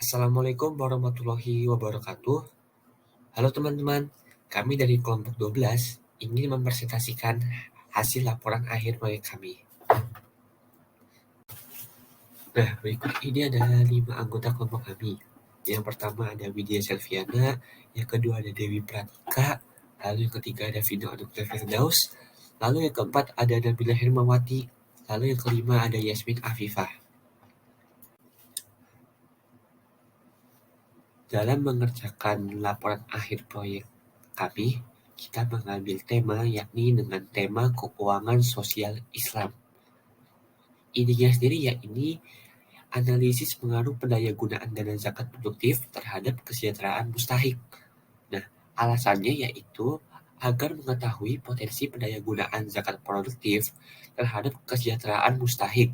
Assalamualaikum warahmatullahi wabarakatuh. Halo teman-teman, kami dari kelompok 12 ingin mempresentasikan hasil laporan akhir proyek kami. Nah, berikut ini ada 5 anggota kelompok kami. Yang pertama ada Widya Selviana, yang kedua ada Dewi Pratika, lalu yang ketiga ada Vino Anugrah Firdaus, lalu yang keempat ada Nabila Hermawati, lalu yang kelima ada Yasmin Afifah. Dalam mengerjakan laporan akhir proyek kami, kita mengambil tema yakni dengan tema keuangan sosial Islam. Intinya sendiri yakni analisis pengaruh pendayagunaan dana zakat produktif terhadap kesejahteraan mustahik. Nah, alasannya yaitu agar mengetahui potensi pendayagunaan zakat produktif terhadap kesejahteraan mustahik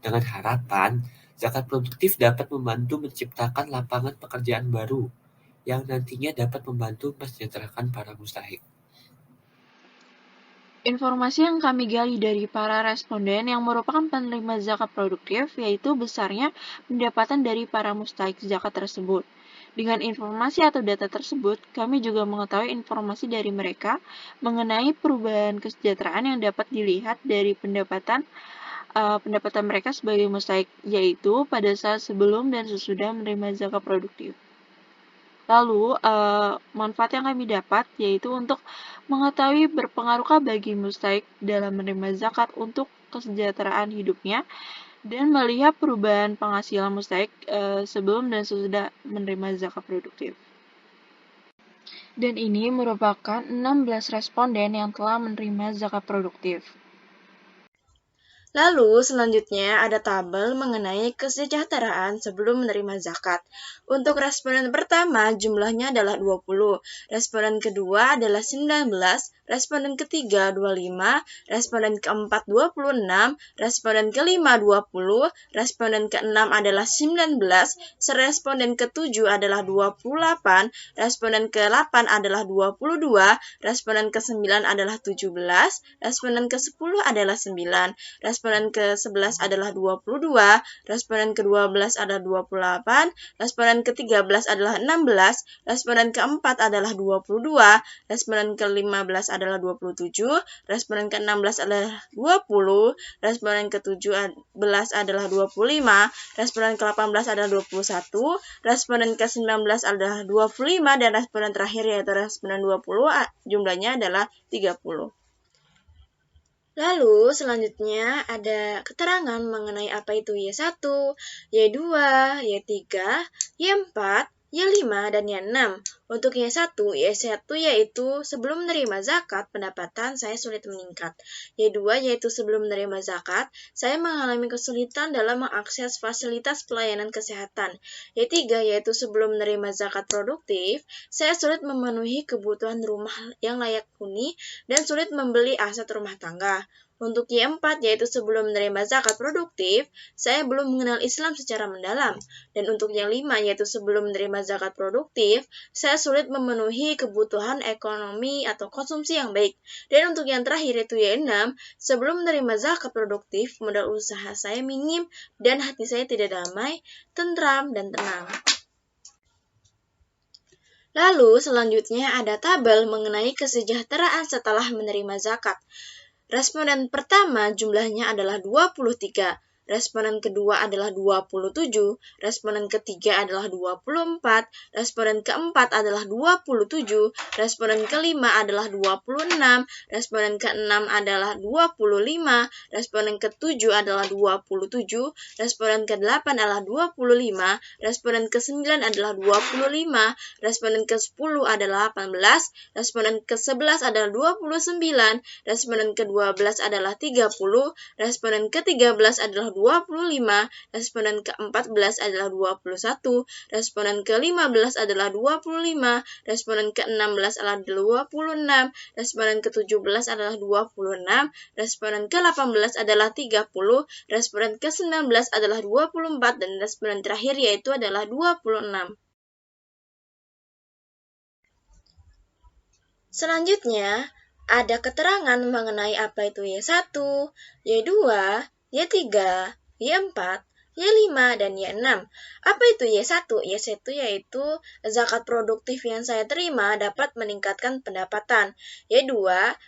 dengan harapan zakat produktif dapat membantu menciptakan lapangan pekerjaan baru yang nantinya dapat membantu mensejahterakan para mustahik. Informasi yang kami gali dari para responden yang merupakan penerima zakat produktif yaitu besarnya pendapatan dari para mustahik zakat tersebut. Dengan informasi atau data tersebut, kami juga mengetahui informasi dari mereka mengenai perubahan kesejahteraan yang dapat dilihat dari pendapatan mereka sebagai mustahik, yaitu pada saat sebelum dan sesudah menerima zakat produktif. Lalu, manfaat yang kami dapat yaitu untuk mengetahui berpengaruhkah bagi mustahik dalam menerima zakat untuk kesejahteraan hidupnya dan melihat perubahan penghasilan mustahik sebelum dan sesudah menerima zakat produktif. Dan ini merupakan 16 responden yang telah menerima zakat produktif. Lalu selanjutnya ada tabel mengenai kesejahteraan sebelum menerima zakat. Untuk responden pertama jumlahnya adalah 20, responden kedua adalah 19, responden ketiga 25, responden keempat 26, responden kelima 20, responden keenam adalah 19, responden ketujuh adalah 28, responden ke-8 adalah 22, responden ke-9 adalah 17, responden ke-10 adalah 9, responden ke-11 adalah 22, responden ke-12 adalah 28, responden ke-13 adalah 16, responden ke-4 adalah 22, responden ke-15 adalah 27, responden ke-16 adalah 20, responden ke-17 adalah 25, responden ke-18 adalah 21, responden ke-19 adalah 25, dan responden terakhir yaitu responden 20 jumlahnya adalah 30. Lalu selanjutnya ada keterangan mengenai apa itu Y1, Y2, Y3, Y4, Y5, dan Y6. Untuk Y1 yaitu sebelum menerima zakat, pendapatan saya sulit meningkat. Y2 yaitu sebelum menerima zakat, saya mengalami kesulitan dalam mengakses fasilitas pelayanan kesehatan. Y3 yaitu sebelum menerima zakat produktif, saya sulit memenuhi kebutuhan rumah yang layak huni dan sulit membeli aset rumah tangga. Untuk Y4 yaitu sebelum menerima zakat produktif, saya belum mengenal Islam secara mendalam. Dan untuk Y5 yaitu sebelum menerima zakat produktif, saya sulit memenuhi kebutuhan ekonomi atau konsumsi yang baik. Dan untuk yang terakhir yaitu Y6, sebelum menerima zakat produktif, modal usaha saya minim dan hati saya tidak damai, tentram, dan tenang. Lalu selanjutnya ada tabel mengenai kesejahteraan setelah menerima zakat. Responden pertama jumlahnya adalah 23, responden kedua adalah 27, responden ketiga adalah 24, responden keempat adalah 27, responden kelima adalah 26, responden keenam adalah 25, responden ketujuh adalah 27, responden kedelapan adalah 25, responden ke-9 adalah 25, responden ke-10 adalah 18, responden ke-11 adalah 29, responden ke-12 adalah 30, responden ke-13 adalah 25, responden ke-14 adalah 21, responden ke-15 adalah 25, responden ke-16 adalah 26, responden ke-17 adalah 26, responden ke-18 adalah 30, responden ke-19 adalah 24, dan responden terakhir yaitu adalah 26. Selanjutnya, ada keterangan mengenai apa itu Y1, Y2, Y3, Y4, Y5, dan Y6. Apa itu Y1? Y1 yaitu zakat produktif yang saya terima dapat meningkatkan pendapatan. Y2,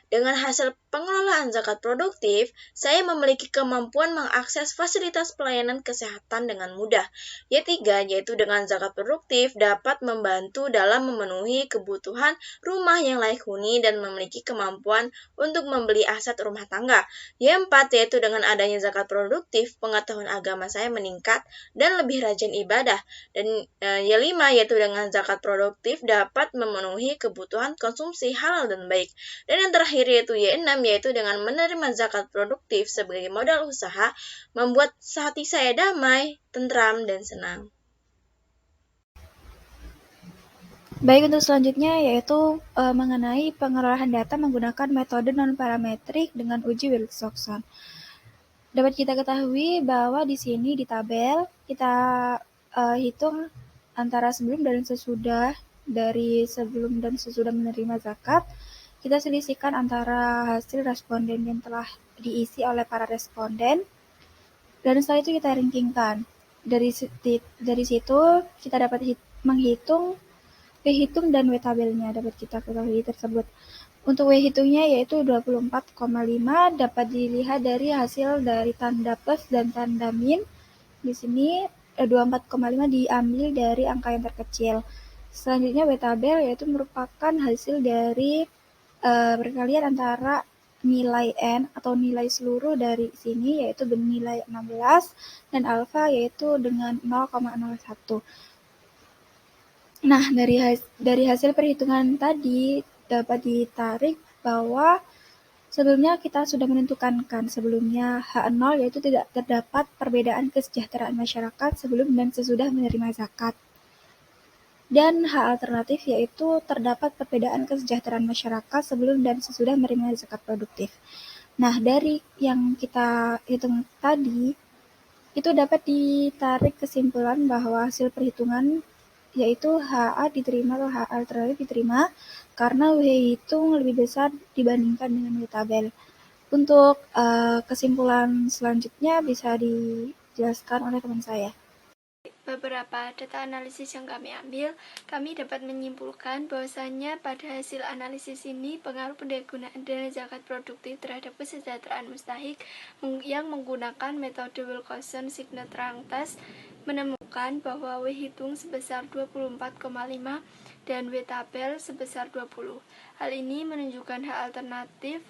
dengan hasil pengelolaan zakat produktif, saya memiliki kemampuan mengakses fasilitas pelayanan kesehatan dengan mudah. Y3, yaitu dengan zakat produktif dapat membantu dalam memenuhi kebutuhan rumah yang layak huni dan memiliki kemampuan untuk membeli aset rumah tangga. Y4, yaitu dengan adanya zakat produktif, pengetahuan agama saya meningkat dan lebih rajin ibadah. Dan Y5, yaitu dengan zakat produktif dapat memenuhi kebutuhan konsumsi halal dan baik. Dan yang terakhir yaitu Y6, yaitu dengan menerima zakat produktif sebagai modal usaha, membuat hati saya damai, tentram, dan senang. Baik, untuk selanjutnya yaitu mengenai pengolahan data menggunakan metode non-parametrik dengan uji Wilcoxon. Dapat kita ketahui bahwa di sini di tabel kita hitung antara sebelum dan sesudah, dari sebelum dan sesudah menerima zakat. Kita selisihkan antara hasil responden yang telah diisi oleh para responden, dan setelah itu kita rankingkan. Dari situ kita dapat menghitung W hitung dan W tabelnya dapat kita ketahui tersebut. Untuk W hitungnya yaitu 24,5 dapat dilihat dari hasil dari tanda plus dan tanda min. Di sini 24,5 diambil dari angka yang terkecil. Selanjutnya W tabel yaitu merupakan hasil dari perkalian antara nilai N atau nilai seluruh dari sini yaitu bernilai 16 dan alfa yaitu dengan 0,01. Nah, dari hasil perhitungan tadi dapat ditarik bahwa sebelumnya kita sudah menentukan sebelumnya H0 yaitu tidak terdapat perbedaan kesejahteraan masyarakat sebelum dan sesudah menerima zakat. Dan H alternatif yaitu terdapat perbedaan kesejahteraan masyarakat sebelum dan sesudah menerima zakat produktif. Nah, dari yang kita hitung tadi itu dapat ditarik kesimpulan bahwa hasil perhitungan yaitu HA diterima atau H alternatif diterima karena W hitung lebih besar dibandingkan dengan W tabel. Untuk kesimpulan selanjutnya bisa dijelaskan oleh teman saya. Beberapa data analisis yang kami ambil, kami dapat menyimpulkan bahwasannya pada hasil analisis ini pengaruh penggunaan dana zakat produktif terhadap kesejahteraan mustahik yang menggunakan metode Wilcoxon Signet Rank Test menemukan bahwa W hitung sebesar 24,5 dan W tabel sebesar 20. Hal ini menunjukkan H alternatif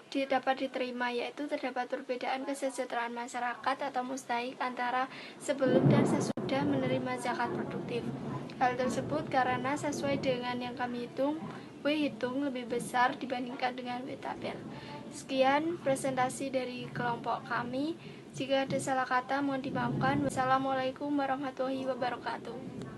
dapat diterima, yaitu terdapat perbedaan kesejahteraan masyarakat atau mustahik antara sebelum dan sesudah menerima zakat produktif. Hal tersebut karena sesuai dengan yang kami hitung, W hitung lebih besar dibandingkan dengan W tabel. Sekian presentasi dari kelompok kami. Jika ada salah kata mohon dimaafkan. Wassalamualaikum warahmatullahi wabarakatuh.